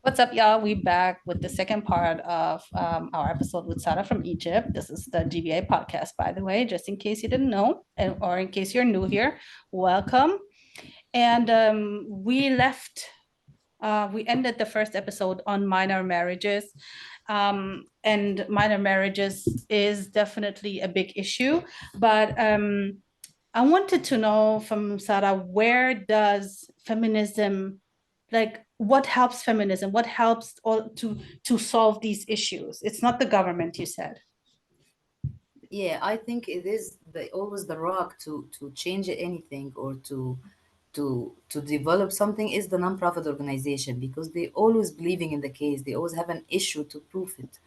What's up, y'all? We back with the second part of our episode with Sarah from Egypt. This is the GBA podcast, by the way, just in case you didn't know, or in case you're new here, welcome. And we ended the first episode on minor marriages. And minor marriages is definitely a big issue. But I wanted to know from Sarah, where does feminism, like what helps feminism? What helps all to solve these issues? It's not the government, you said. Yeah, I think it is always the rock to change anything or to develop something is the nonprofit organization because they always believing in the case. They always have an issue to prove it.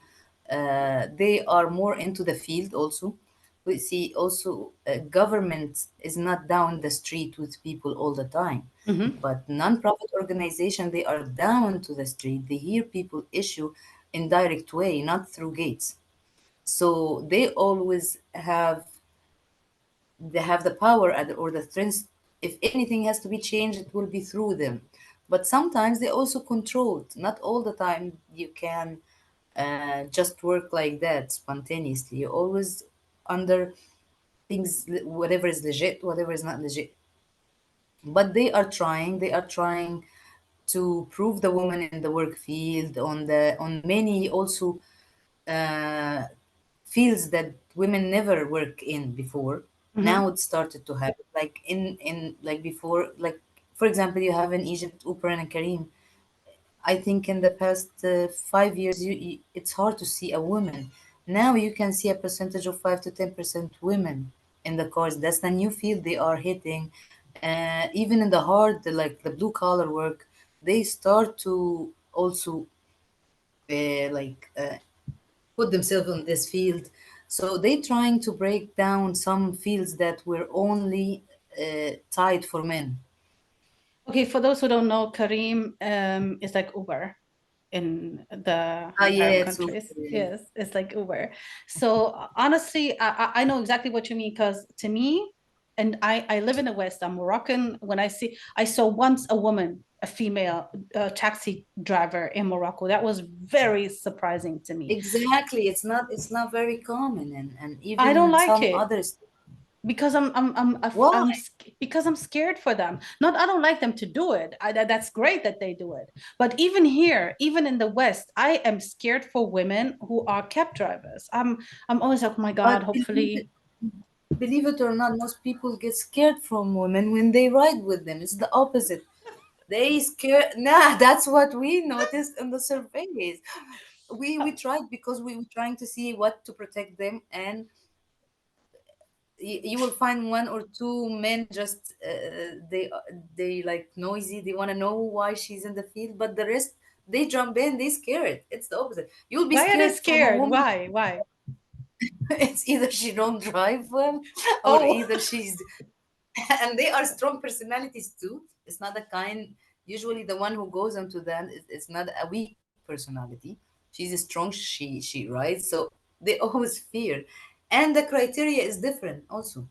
They are more into the field also. We see also government is not down the street with people all the time, Mhm. but nonprofit organization they are down to the street. They hear people issue in direct way, not through gates. So they always have the power or the strength. If anything has to be changed, it will be through them. But sometimes they also controlled. Not all the time you can just work like that spontaneously. You're always under things, whatever is legit, whatever is not legit. But they are trying to prove the woman in the work field on many also uh, fields that women never work in before. Now Mhm. it started to happen. Like in like before, like for example, you have in Egypt Oprah and Karim. I think in the past 5 years, it's hard to see a woman. Now you can see a percentage of 5 to 10% women in the cars. That's the new field they are hitting. Even in the hard, like the blue collar work, they start to also put themselves in this field. So they trying to break down some fields that were only tied for men. Okay, for those who don't know, Kareem is like Uber in the Ah, Arab yeah, so countries. Yes, it's like Uber. So honestly, I know exactly what you mean because to me, and I live in the West, I'm Moroccan. I saw once a woman, a female taxi driver in Morocco. That was very surprising to me. exactly, it's not very common, and I don't even like some it others. because Why? because I'm scared for them. Not I don't like them to do it. That's great that they do it. But even here, even in the West, I am scared for women who are cab drivers. I'm always like, oh my God, But hopefully. believe it or not, most people get scared from women when they ride with them. It's the opposite. They scare. Nah, that's what we noticed in the surveys. We tried because we were trying to see what to protect them, and you will find one or two men just they like noisy. They want to know why she's in the field, but the rest they jump in. They scared. It's the opposite. You'll be Why are they scared from a scared? woman. Why? It's either she don't drive well, or Oh, either she's and they are strong personalities too. It's not the kind. Usually, the one who goes into that is not a weak personality. She's strong. She rides. So they always fear, and the criteria is different also.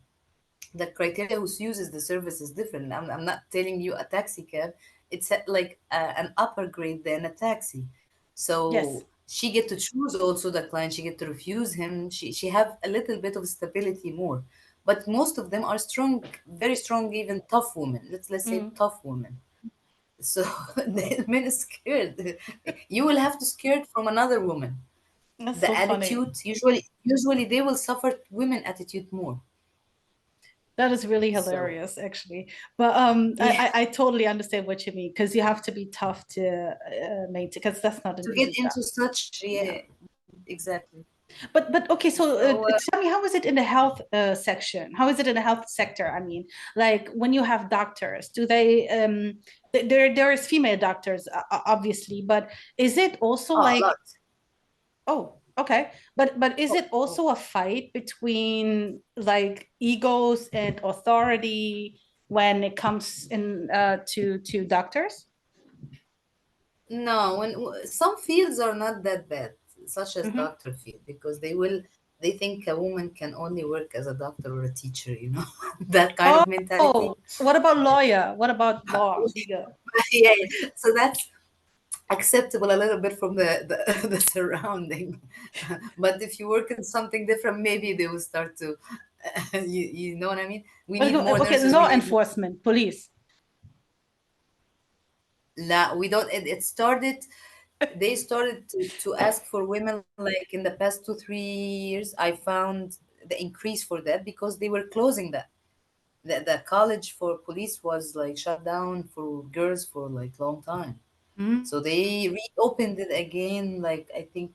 The criteria who uses the service is different. I'm not telling you a taxi cab. It's like an upper grade than a taxi. yes. So she get to choose also the client. She get to refuse him. She have a little bit of stability more. But most of them are strong, very strong, even tough women. Let's say Mm, tough women. So the men is scared. You will have to scared from another woman. that's The so funny. attitude usually they will suffer women attitude more. That is really So hilarious, actually. But yeah. I totally understand what you mean because you have to be tough to maintain because that's not an To get easy job. into such, yeah, Yeah. exactly. But okay, so So tell me, how is it in the health section? How is it in the health sector? I mean, like when you have doctors, do they there is female doctors obviously, but is it also a like, lot. oh, okay, but is Oh, it oh. also a fight between like egos and authority when it comes in to doctors? No, some fields are not that bad, such as Mm-hmm. doctor field, because they think a woman can only work as a doctor or a teacher, that kind of mentality. Oh, what about lawyer? What about law? Legal? Yeah, so that's acceptable a little bit from the surrounding. But if you work in something different, maybe they will start to, you know what I mean? We Well, need more okay, nurses. law We need more. enforcement, police. La, we don't. It started. They started to ask for women like in the past 2 3 years. I found the increase for that because they were closing that. The college for police was like shut down for girls for like long time. Mhm. So they reopened it again. Like I think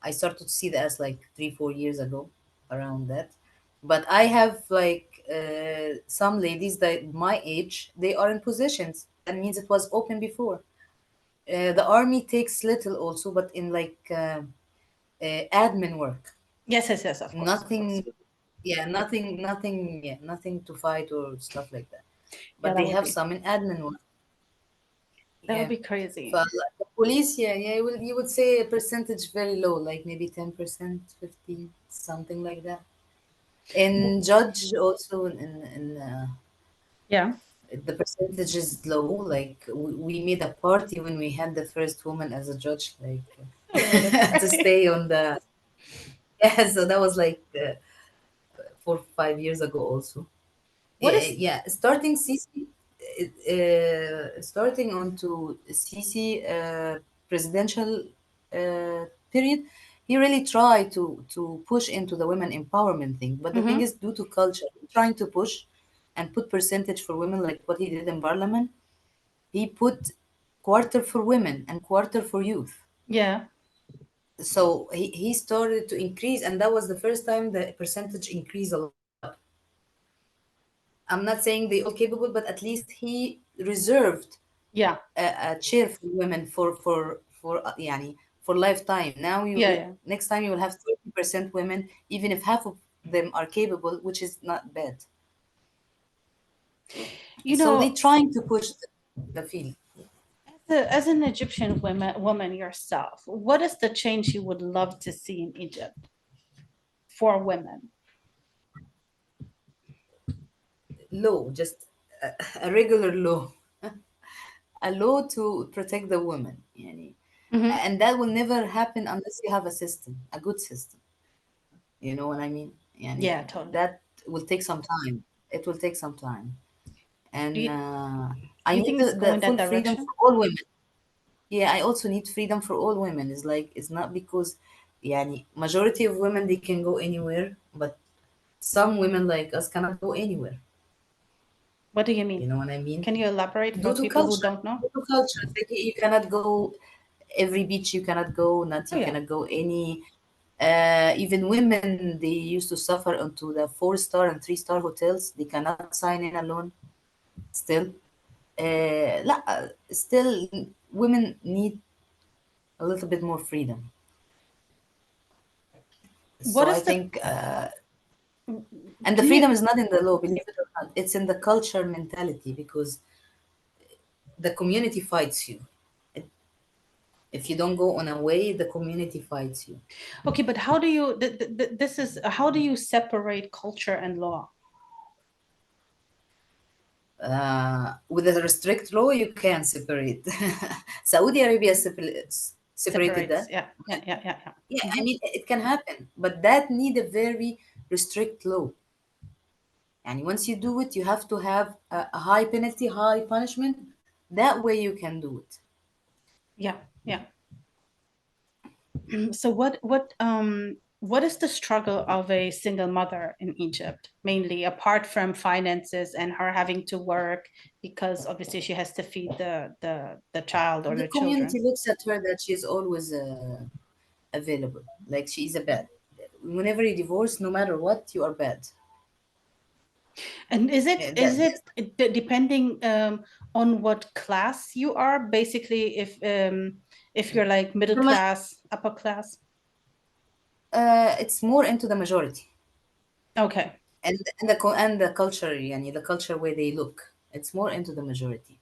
I started to see that as like 3 4 years ago, around that. But I have like some ladies that my age, they are in positions. That means it was open before. The army takes little also, but in like admin work, Yes, yes, yes, of course, of course. nothing. Yeah, nothing. Yeah, nothing to fight or stuff like that. Yeah, But that they would have be some in admin work. that would Yeah. be For crazy. like the police, yeah, you would say a percentage very low, like maybe 10%, 15, something like that. W- In judge also, Yeah. the percentage is low. Like we made a party when we had the first woman as a judge, like Oh, really? to stay on the. Yeah, so that was like 4 5 years ago also. What is Yeah, starting CC, starting onto CC presidential period, he really tried to push into the women empowerment thing. But the thing mm-hmm. is, due to culture, trying to push and put percentage for women, like what he did in parliament, he put quarter for women and quarter for youth. Yeah, So he started to increase, and that was the first time the percentage increased a lot. I'm not saying they all capable, but at least he reserved yeah, a chair for women for يعني for lifetime. Now yeah, you yeah. next time you will have 30% women, even if half of them are capable, which is not bad. You So they know, trying to push the field. as an Egyptian woman yourself, what is the change you would love to see in Egypt for women? Law, just a regular law, a law to protect the woman. يعني. Mm-hmm. And that will never happen unless you have a system, a good system. You know what I mean? Yeah, يعني totally. that will take some time. It will take some time. Do And you do I you need think it's the going that full freedom direction? for all women. Yeah, I also need freedom for all women. It's like it's not because يعني majority of women they can go anywhere, but some women like us cannot go anywhere. What do you You mean? know what I mean? Can you elaborate Due for to people who culture. don't know? Due to culture. Like you cannot go every beach you cannot go, not Oh you yeah. cannot go any even women they used to suffer onto the 4 star and 3 star hotels. They cannot sign in alone still. لا, still women need a little bit more freedom. What So I is the think, and the can you freedom is not in the law, believe it or not. It's in the culture mentality because the community fights you. It- If you don't go on a way, the community fights you. okay, but how do you this is how do you separate culture and law? With a strict law, you can separate. Saudi Arabia separated Separates. that. Yeah, yeah, yeah, yeah, yeah. Yeah, I Mhm. mean, it can happen, but that need a very restrict law. And once you do it, you have to have a high penalty, high punishment. That way you can do it. Yeah, yeah. So what is the struggle of a single mother in Egypt, mainly apart from finances and her having to work because obviously she has to feed the child or The the children? community looks at her that she's always available, like she's a bad. Whenever you divorce, no matter what, you are bad. And is it Yeah, is that's it depending on what class you are? Basically, if you're like middle from a, class, upper class. it's more into the majority Okay. and the culture, yani the culture where they look. It's more into the majority.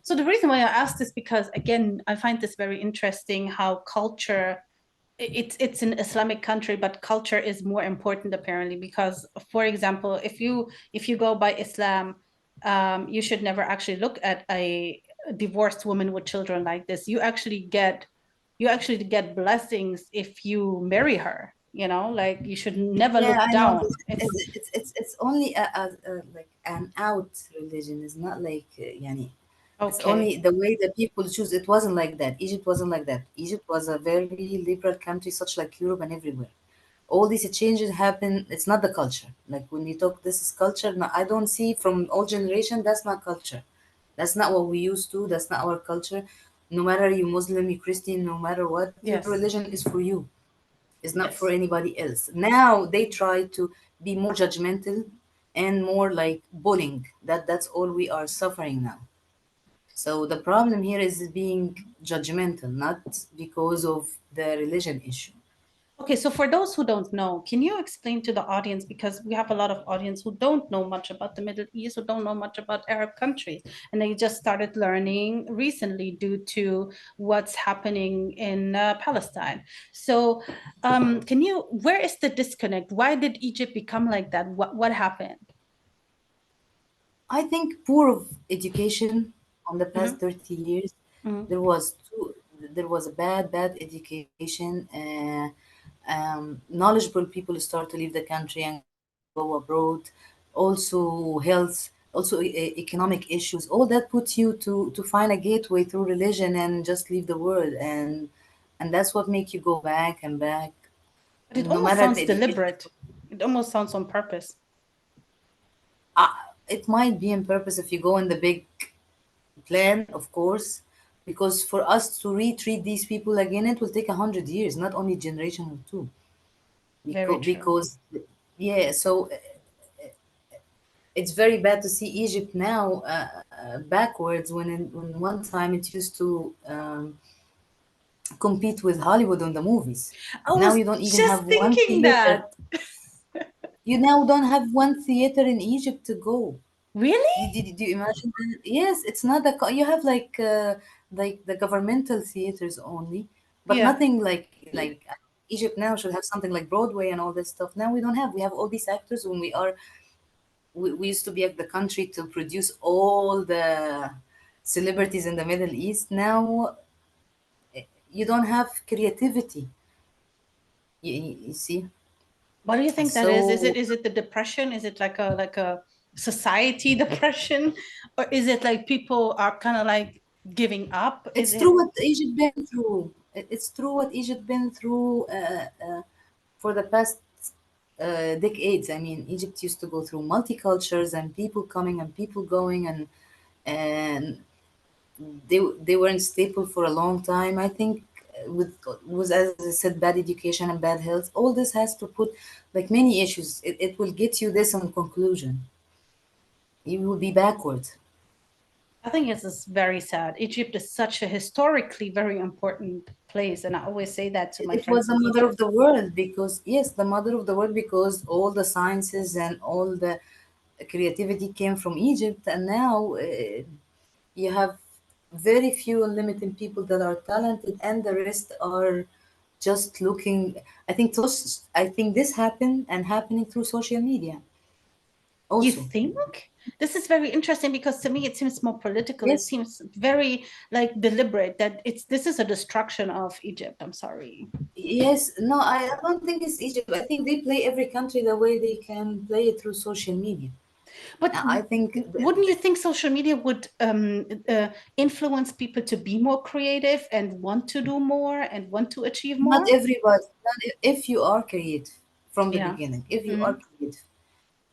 So the reason why I asked is because again, I find this very interesting how culture it's an Islamic country, but culture is more important apparently because, for example, if you go by Islam, you should never actually look at divorced women with children like this. You actually get blessings if you marry her. Like you should never Yeah, look I know, but down. it's only a like an out religion. It's not like yani, it's Okay. only the way that people choose. It wasn't like that. Egypt wasn't like that. Egypt was a very liberal country, such like Europe and everywhere. All these changes happen. It's not the culture. Like when you talk, this is culture. No, I don't see from old generation. That's not culture. That's not what we used to. That's not our culture. No matter you Muslim, you Christian, no matter what, your Yes. religion is for you. It's not for Yes. anybody else. Now they try to be more judgmental and more like bullying. That's all we are suffering now. So the problem here is being judgmental, not because of the religion issue. Okay, so for those who don't know, can you explain to the audience, because we have a lot of audience who don't know much about the Middle East, who don't know much about Arab countries, and they just started learning recently due to what's happening in Palestine. So, where is the disconnect? Why did Egypt become like that? What happened? I think poor of education on the past Hmm. 30 years, Hmm. there was there was a bad education. Knowledgeable people start to leave the country and go abroad. Also health, also economic issues. All that puts you to find a gateway through religion and just leave the world, and that's what make you go back and back, But it no almost matter the sounds education. deliberate. It almost sounds on purpose. Uh, it might be on purpose if you go in the big plan, of course, because for us to retreat these people again, it will take 100 years, not only generation or two. Very true. Because yeah, so it's very bad to see Egypt now backwards when one time it used to compete with Hollywood on the movies. I Now was you don't even just have one thinking theater. that. You now don't have one theater in Egypt to go. Really? Do you imagine that? Yes, it's not you have like the governmental theaters only, but Yeah. nothing like Egypt now should have something like Broadway and all this stuff. Now we don't have. We have all these actors when we used to be at the country to produce all the celebrities in the Middle East. Now you don't have creativity. You see, What do you think that is? Is it so is it the depression? Is it like a society depression? Or is it like people are kind of like giving up? Is it's it true what Egypt been through. It's true what Egypt been through for the past decades. I mean, Egypt used to go through multicultures and people coming and people going, and they weren't stable for a long time. I think with was as I said, bad education and bad health. All this has to put like many issues. It will get you this on conclusion. You will be backward. I think it's just very sad. Egypt is such a historically very important place, and I always say that to my It was friends the in mother of Egypt. the world because, yes, the mother of the world because all the sciences and all the creativity came from Egypt, and now you have very few and limited people that are talented, and the rest are just looking. I think this happened and happening through social media You also. think? This is very interesting because to me it seems more political. It Yes, seems very like deliberate that this is a destruction of Egypt. I'm sorry. yes. No, I don't think it's Egypt. I think they play every country the way they can play it through social media. But I think wouldn't you think social media would influence people to be more creative and want to do more and want to achieve not more? everybody, if you are creative from the Yeah. beginning, if you are Hmm. creative.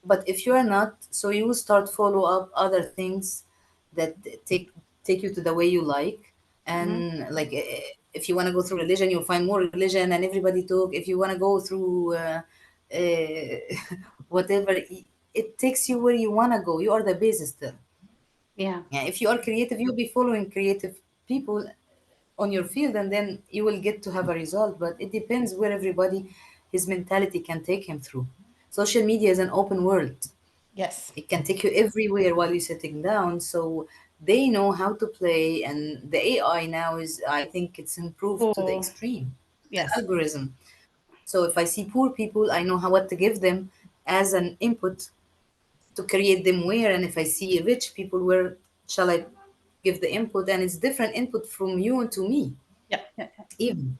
But if you are not, so you will start follow up other things that take you to the way you like. Hmm. And like if you want to go through religion, you'll find more religion and everybody talk. If you want to go through whatever, it takes you where you want to go. You are the basis still. Yeah. Yeah, if you are creative, you'll be following creative people on your field, and then you will get to have a result. But it depends where everybody his mentality can take him through. Social media is an open world. Yes. It can take you everywhere while you're sitting down. So they know how to play, and the AI now is, I think, it's improved to the Oh, extreme. The yes. algorithm. So if I see poor people, I know how what to give them as an input to create them where, and if I see rich people, where shall I give the input, and it's different input from you and to me Yeah, yeah. even.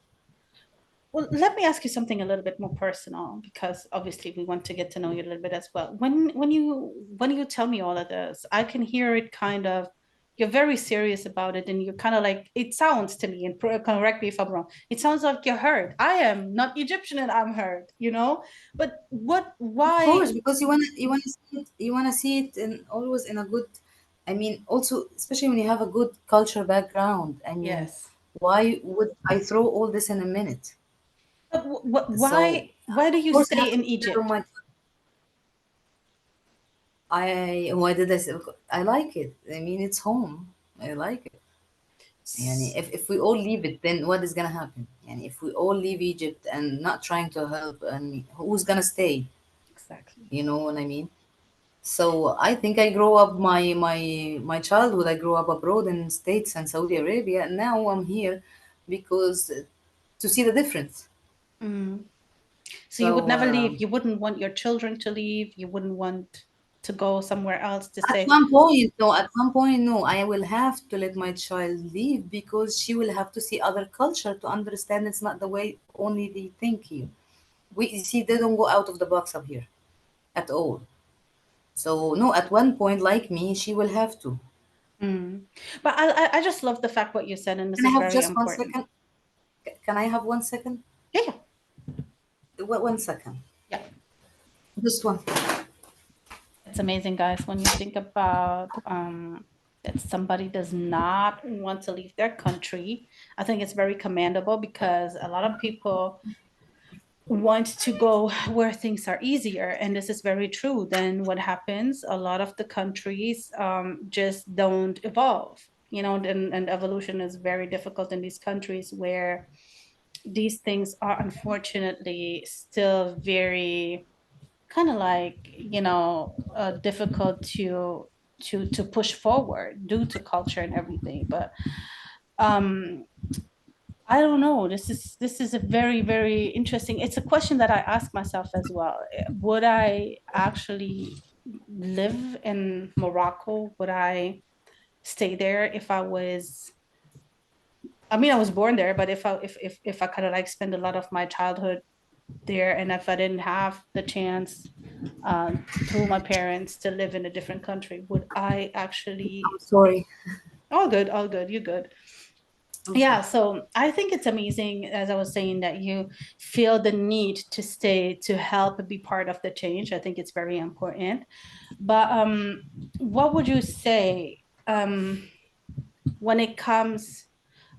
Well, let me ask you something a little bit more personal because obviously we want to get to know you a little bit as well. When you tell me all of this, I can hear it kind of you're very serious about it and you're kind of like it sounds to me and correct me if I'm wrong. It sounds like you're hurt. I am not Egyptian and I'm hurt, you know? But what Of why course, because you wanna see it in always in a good. I mean, also especially when you have a good culture background. I mean, yes. why would I throw all this in a minute? But So why do of you course I stay have to in take care of Egypt? my. I why did I say? I like it. I mean, it's home. I like it. Yani, if we all leave it, then what is gonna happen? And if we all leave Egypt and not trying to help, and who's gonna stay? Exactly. You know what I mean? So I think I grew up my childhood. I grew up abroad in States and Saudi Arabia, and now I'm here because to see the difference. Mm. So you would So never leave. You wouldn't want your children to leave. You wouldn't want to go somewhere else to at say, one point, no, at one point, no, I will have to let my child leave because she will have to see other culture to understand it's not the way only they think here. We you see they don't go out of the box up here at all. So no, at one point, like me, she will have to. mm. But I just love the fact what you said, and this Can I is have very just one important. second? Can I have 1 second? Yeah, yeah, 1 second. yeah. Just one. It's amazing, guys, when you think about that somebody does not want to leave their country. I think it's very commendable because a lot of people want to go where things are easier, and this is very true. Then what happens? A lot of the countries just don't evolve, you know, and evolution is very difficult in these countries where these things are unfortunately still very kind of like difficult to push forward due to culture and everything. But um I don't know, this is a very very interesting, it's a question that I ask myself as well. Would I actually live in Morocco? Would I stay there if I was, I mean, I was born there, but if I kind of like spend a lot of my childhood there, and if I didn't have the chance through my parents to live in a different country, would I I'm actually be sorry. all good, you're good. Okay. Yeah, so I think it's amazing, as I was saying, that you feel the need to stay to help be part of the change. I think it's very important. But what would you say when it comes,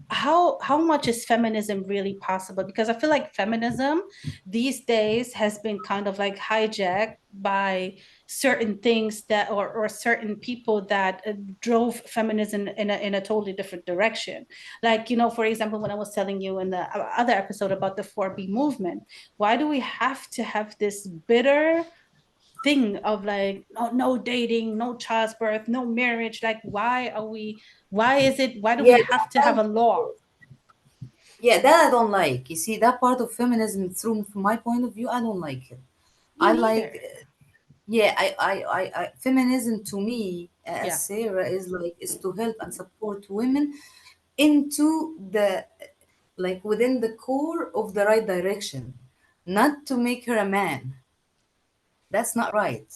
how much is feminism really possible? Because I feel like feminism these days has been kind of like hijacked by certain things that or certain people that drove feminism in a totally different direction. Like, you know, for example, when I was telling you in the other episode about the 4B movement, why do we have to have this bitter thing of like no, no dating, no childbirth, no marriage? Like, why do we Yeah, have to have a law? yeah, that I don't like. You see, that part of feminism, through from my point of view, I don't like it. Me I like, neither. yeah, feminism to me, as Yeah, Sarah, is to help and support women into the, like within the core of the right direction, not to make her a man. That's not right.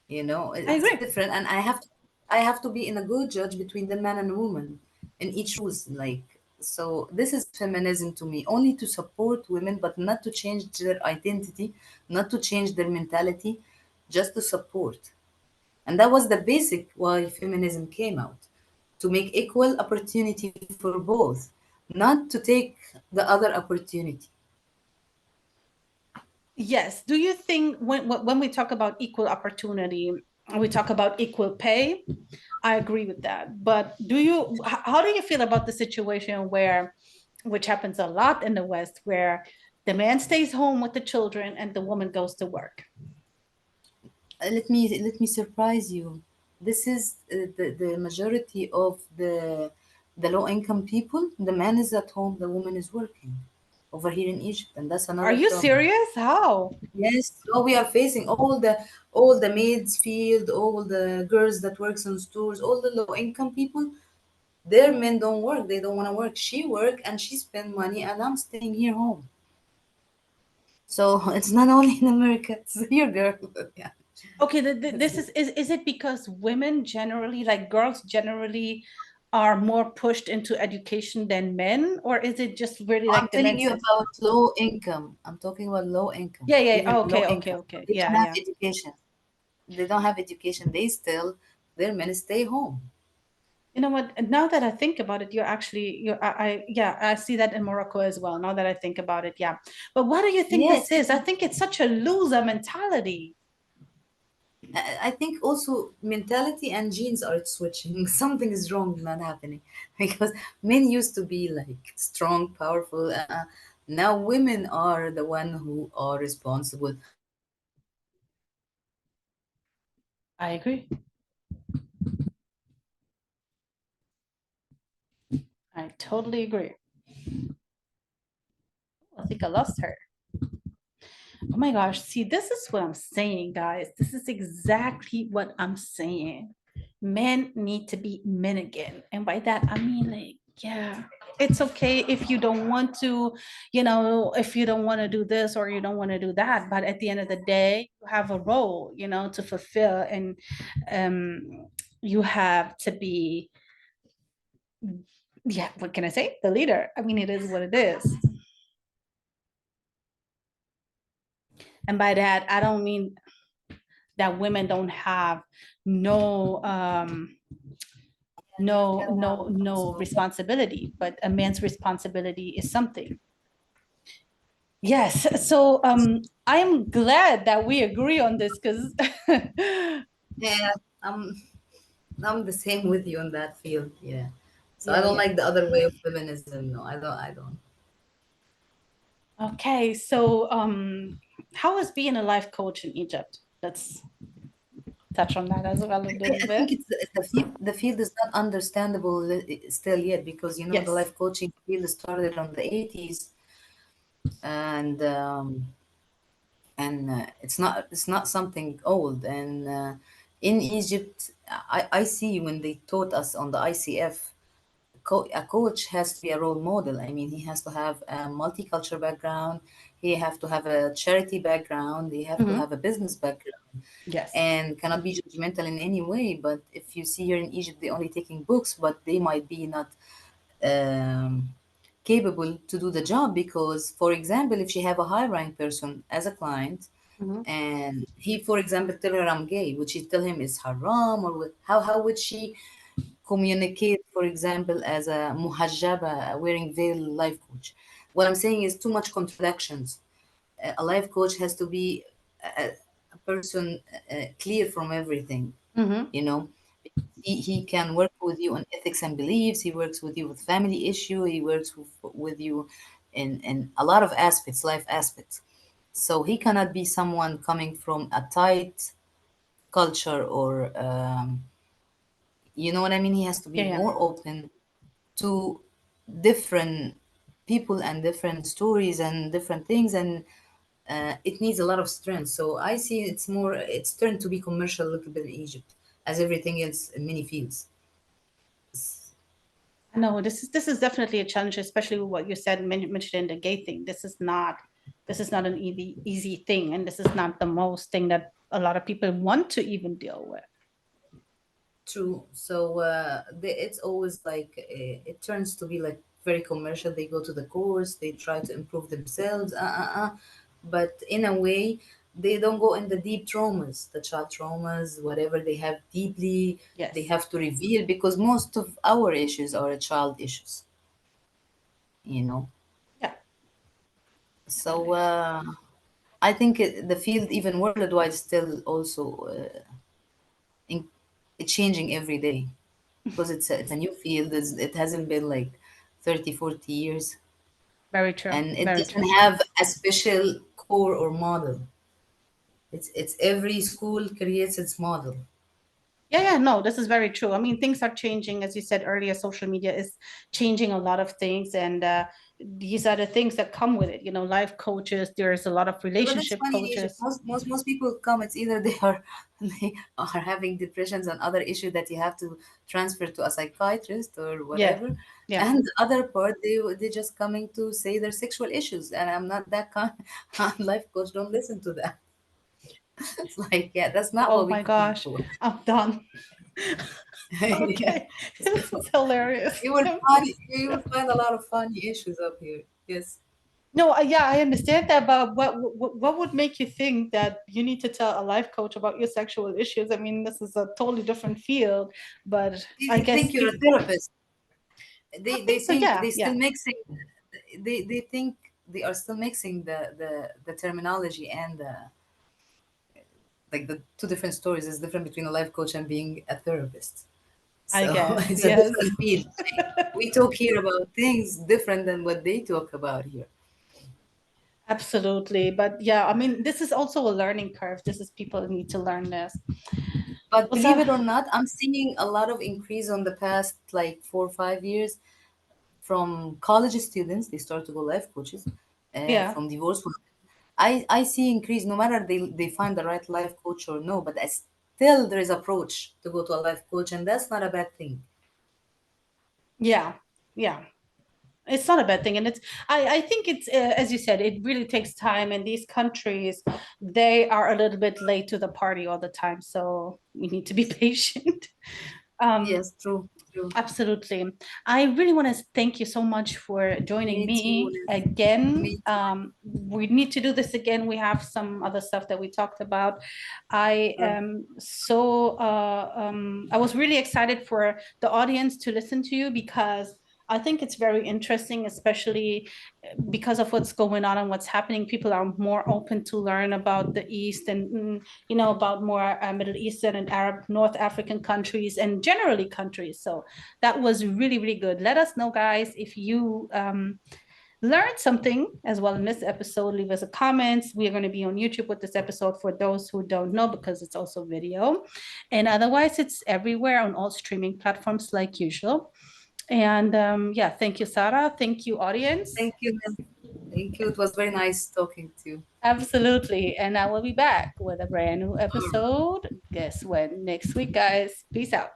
You know, I it's agree. different, and I have to be in a good judge between the man and woman in each shoes. Like, so this is feminism to me, only to support women, but not to change their identity, not to change their mentality, just to support. And that was the basic why feminism came out, to make equal opportunity for both, not to take the other opportunity. Yes. Do you think when we talk about equal opportunity, we talk about equal pay? I agree with that. But how do you feel about the situation where, which happens a lot in the West, where the man stays home with the children and the woman goes to work? Let me surprise you. This is the majority of the low income people. The man is at home, the woman is working over here in Egypt, and that's Are another you problem. serious? How? Yes, so we are facing all the maids field, all the girls that works in stores, all the low income people. Their men don't work. They don't want to work. She work and she spend money, and I'm staying here home. So it's not only in America. It's here, girl. Yeah. Okay, It's this is it because women generally, like girls generally, are more pushed into education than men, or is it just really I'm like the telling men you says? about low income. I'm talking about low income, Yeah, yeah. even Oh, low okay, okay, income. okay. They Yeah, don't have yeah. education. They don't have education. They still, their men stay home. You know what? Now that I think about it, yeah, I see that in Morocco as well. Now that I think about it, yeah. But what do you think Yes, this is? I think it's such a loser mentality. I think also mentality and genes are switching. Something is wrong, not happening, because men used to be like strong, powerful. Now women are the one who are responsible for taking care of the home, for providing I agree. for providing for the children. I totally agree. I think I lost her. Oh my gosh. See, this is what I'm saying, guys. This is exactly what I'm saying. Men need to be men again. And by that, I mean, like, yeah, it's okay if you don't want to, if you don't want to do this or you don't want to do that. But at the end of the day, you have a role, to fulfill. And you have to be, yeah, what can I say? The leader. I mean, it is what it is. And by that, I don't mean that women don't have no no responsibility, but a man's responsibility is something. Yes, so I am glad that we agree on this because Yeah, I'm I'm the same with you in that field. Yeah. So I yeah, don't yeah. like the other way of feminism. No, I don't. I don't. Okay, so how is being a life coach in Egypt? Let's touch on that as well a little I think bit. it's the field. The field is not understandable still yet, because the Yes. life coaching field started on the 80s, and it's not something old. And in Egypt, I see when they taught us on the ICF, a coach has to be a role model. I mean, he has to have a multicultural background. He have to have a charity background. He have to Hmm. have a business background, Yes. and cannot be judgmental in any way. But if you see here in Egypt, they only taking books, but they might be not um, capable to do the job, because, for example, if she have a high rank person as a client, Hmm. and he, for example, tell her I'm gay, would she tell him it's haram, or how would she communicate, for example, as a muhajjaba, wearing veil life coach? What I'm saying is too much contradictions. A life coach has to be a person clear from everything, Hmm. you know. He can work with you on ethics and beliefs. He works with you with family issue. He works with you in a lot of aspects, life aspects. So he cannot be someone coming from a tight culture, or you know what I mean. He has to be Yeah, yeah. more open to different people and different stories and different things, and it needs a lot of strength. So I see it's turned to be commercial a little bit in Egypt, as everything else in many fields. No, this is definitely a challenge, especially with what you said mentioned the gay thing. This is not an easy thing, and this is not the most thing that a lot of people want to even deal with. True. So it's always like it turns to be like very commercial. They go to the course, they try to improve themselves, but in a way, they don't go in the deep traumas, the child traumas, whatever they have deeply. They Yes. have to reveal, because most of our issues are child issues. You know. Yeah. So Definitely. I think the field, even worldwide, still also in, it's changing every day, because it's a new field. It hasn't been like 30, 40 years, Very true. and it Very doesn't true. have a special core or model. It's every school creates its model. Yeah, no, this is very true. I mean, things are changing. As you said earlier, social media is changing a lot of things, and these are the things that come with it. Life coaches, there's a lot of Yeah, but that's relationship funny, Egypt. coaches. Most people come. It's either they are they are having depressions and other issues that you have to transfer to a psychiatrist or Yeah, whatever, yeah. and the other part they just coming to say their sexual issues. And I'm not that kind. I'm life coach. Don't listen to that. It's like, yeah, that's not Oh what we my come gosh, for. I'm done. Yeah. Okay, this So is hilarious. you will find a lot of funny issues up here. Yes. No, yeah, I understand that, but what would make you think that you need to tell a life coach about your sexual issues? I mean, this is a totally different field, but I They guess think you're a people, therapist. I They think so. think Yeah, they yeah, still mixing. They think they are still mixing the terminology and like the two different stories is different between a life coach and being a therapist. I So guess. it's a Yes. different field. Like, we talk here about things different than what they talk about here. Absolutely. But yeah, I mean, this is also a learning curve. This is people need to learn this. But Well, believe so it or not, I'm seeing a lot of increase on the past like 4 or 5 years from college students. They start to go life coaches, yeah, from divorce. I see increase no matter they find the right life coach or no, but still there is approach to go to a life coach, and that's not a bad thing. yeah, yeah. It's not a bad thing, and I think it's as you said, it really takes time, and these countries, they are a little bit late to the party all the time, so we need to be patient. um Yes, true, true. Absolutely. I really want to thank you so much for joining Me too. me Liz. again. Me too. We need to do this again. We have some other stuff that we talked about. I Sure. am I was really excited for the audience to listen to you because I think it's very interesting, especially because of what's going on and what's happening. People are more open to learn about the East and about more Middle Eastern and Arab, North African countries and generally countries. So that was really, really good. Let us know, guys, if you learned something as well in this episode. Leave us a comment. We are going to be on YouTube with this episode for those who don't know because it's also video. And otherwise, it's everywhere on all streaming platforms like usual. And yeah, thank you, Sarah. Thank you, audience. Thank you, Liz. Thank you. It was very nice talking to you. Absolutely. And I will be back with a brand new All right. episode. Guess when? Next week, guys. Peace out.